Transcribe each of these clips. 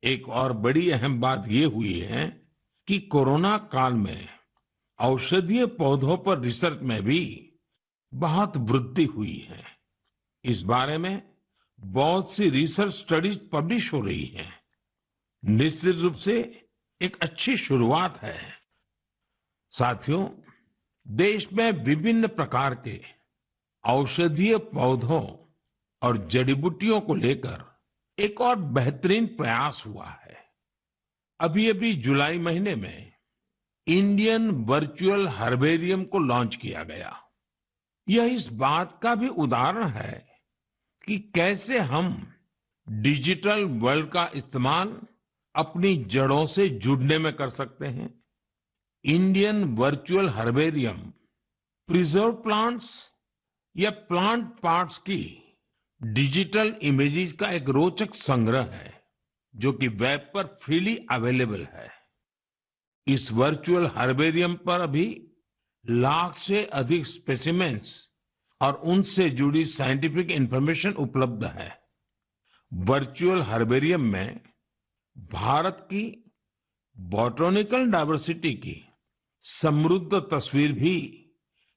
एक और बड़ी अहम बात ये हुई है कि कोरोना काल में औषधीय पौधों पर रिसर्च में भी बहुत वृद्धि हुई है। इस बारे में बहुत सी रिसर्च स्टडीज पब्लिश हो रही हैं। निश्चित रूप से एक अच्छी शुरुआत है। साथियों, देश में विभिन्न प्रकार के औषधीय पौधों और जड़ी बूटियों को लेकर एक और बेहतरीन प्रयास हुआ है। अभी अभी जुलाई महीने में इंडियन वर्चुअल हर्बेरियम को लॉन्च किया गया। यह इस बात का भी उदाहरण है कि कैसे हम डिजिटल वर्ल्ड का इस्तेमाल अपनी जड़ों से जुड़ने में कर सकते हैं। Indian virtual herbarium preserve plants या प्लांट पार्ट्स की डिजिटल इमेजेस का एक रोचक संग्रह है जो कि वेब पर फ्रीली अवेलेबल है। इस वर्चुअल हर्बेरियम पर अभी लाख से अधिक स्पेसिमेंस और उनसे जुड़ी साइंटिफिक इंफॉर्मेशन उपलब्ध है। वर्चुअल हर्बेरियम में भारत की बॉटनिकल डाइवर्सिटी की समृद्ध तस्वीर भी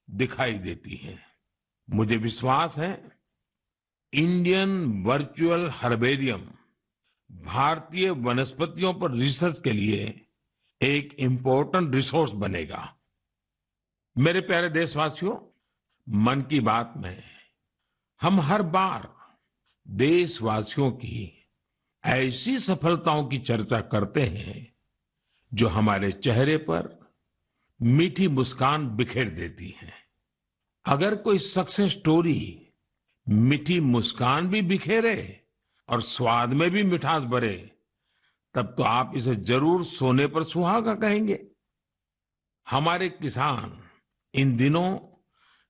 दिखाई देती है। मुझे विश्वास है इंडियन वर्चुअल हर्बेरियम भारतीय वनस्पतियों पर रिसर्च के लिए एक इम्पोर्टेंट रिसोर्स बनेगा। मेरे प्यारे देशवासियों, मन की बात में हम हर बार देशवासियों की ऐसी सफलताओं की चर्चा करते हैं जो हमारे चेहरे पर मीठी मुस्कान बिखेर देती है। अगर कोई सक्सेस स्टोरी मीठी मुस्कान भी बिखेरे और स्वाद में भी मिठास भरे, तब तो आप इसे जरूर सोने पर सुहागा कहेंगे। हमारे किसान इन दिनों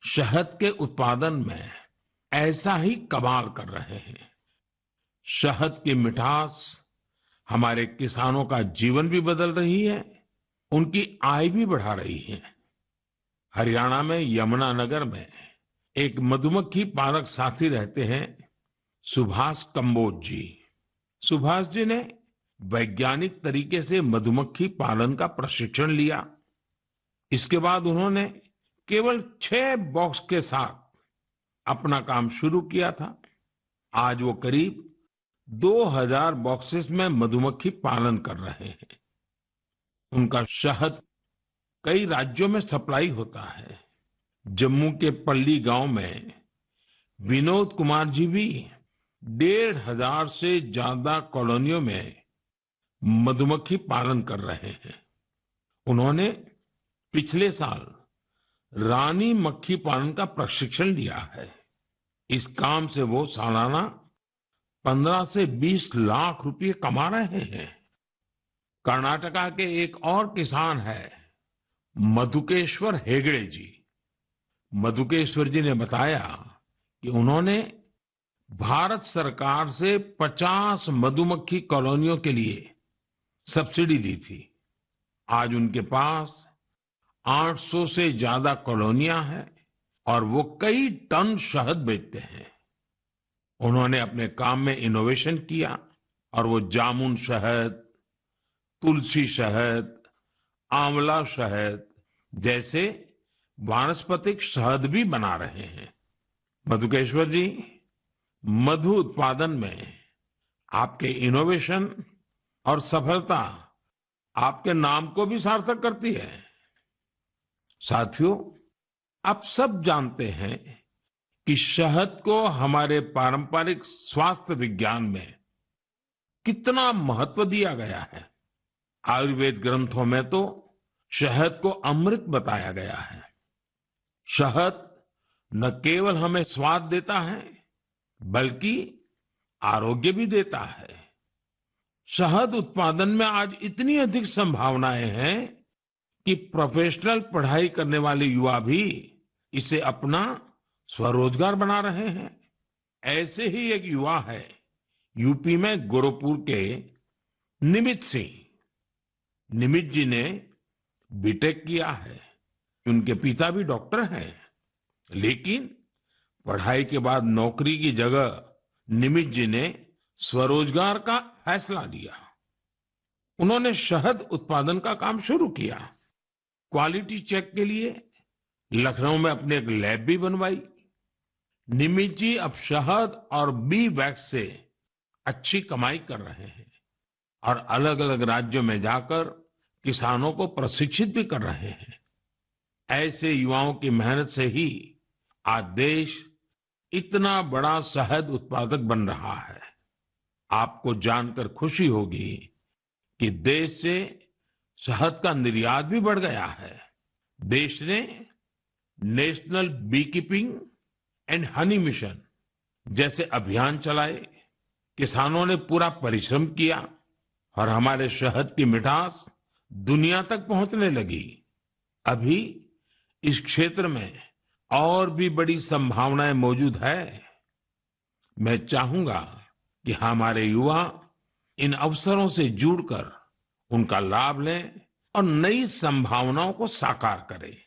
शहद के उत्पादन में ऐसा ही कमाल कर रहे हैं। शहद की मिठास हमारे किसानों का जीवन भी बदल रही है, उनकी आय भी बढ़ा रही है। हरियाणा में यमुनानगर में एक मधुमक्खी पालक साथी रहते हैं, सुभाष कंबोज जी। सुभाष जी ने वैज्ञानिक तरीके से मधुमक्खी पालन का प्रशिक्षण लिया। इसके बाद उन्होंने केवल 6 बॉक्स के साथ अपना काम शुरू किया था। आज वो करीब 2000 बॉक्सेस में मधुमक्खी पालन कर रहे हैं। उनका शहद कई राज्यों में सप्लाई होता है। जम्मू के पल्ली गांव में विनोद कुमार जी भी 1500 से ज्यादा कॉलोनियों में मधुमक्खी पालन कर रहे हैं। उन्होंने पिछले साल रानी मक्खी पालन का प्रशिक्षण लिया है। इस काम से वो सालाना 15 से 20 लाख रुपए कमा रहे हैं। कर्नाटका के एक और किसान है मधुकेश्वर हेगड़े जी। मधुकेश्वर जी ने बताया कि उन्होंने भारत सरकार से 50 मधुमक्खी कॉलोनियों के लिए सब्सिडी ली थी। आज उनके पास 800 से ज्यादा कॉलोनियां हैं और वो कई टन शहद बेचते हैं। उन्होंने अपने काम में इनोवेशन किया और वो जामुन शहद, तुलसी शहद, आंवला शहद जैसे वानस्पतिक शहद भी बना रहे हैं। मधुकेश्वर जी, मधु उत्पादन में आपके इनोवेशन और सफलता आपके नाम को भी सार्थक करती है। साथियों, आप सब जानते हैं कि शहद को हमारे पारंपरिक स्वास्थ्य विज्ञान में कितना महत्व दिया गया है। आयुर्वेद ग्रंथों में तो शहद को अमृत बताया गया है। शहद न केवल हमें स्वाद देता है बल्कि आरोग्य भी देता है। शहद उत्पादन में आज इतनी अधिक संभावनाएं हैं कि प्रोफेशनल पढ़ाई करने वाले युवा भी इसे अपना स्वरोजगार बना रहे हैं। ऐसे ही एक युवा है यूपी में गोरखपुर के निमित सिंह। निमित जी ने बीटेक किया है। उनके पिता भी डॉक्टर हैं, लेकिन पढ़ाई के बाद नौकरी की जगह निमित जी ने स्वरोजगार का फैसला लिया। उन्होंने शहद उत्पादन का काम शुरू किया। क्वालिटी चेक के लिए लखनऊ में अपनी एक लैब भी बनवाई। निमित जी अब शहद और बी वैक्स से अच्छी कमाई कर रहे हैं और अलग अलग राज्यों में जाकर किसानों को प्रशिक्षित भी कर रहे हैं। ऐसे युवाओं की मेहनत से ही आज देश इतना बड़ा शहद उत्पादक बन रहा है। आपको जानकर खुशी होगी कि देश से शहद का निर्यात भी बढ़ गया है। देश ने National Beekeeping and Honey Mission जैसे अभियान चलाए। किसानों ने पूरा परिश्रम किया और हमारे शहद की मिठास दुनिया तक पहुंचने लगी। अभी इस क्षेत्र में और भी बड़ी संभावनाएं मौजूद है। मैं चाहूंगा कि हमारे युवा इन अवसरों से जुड़कर उनका लाभ लें और नई संभावनाओं को साकार करें।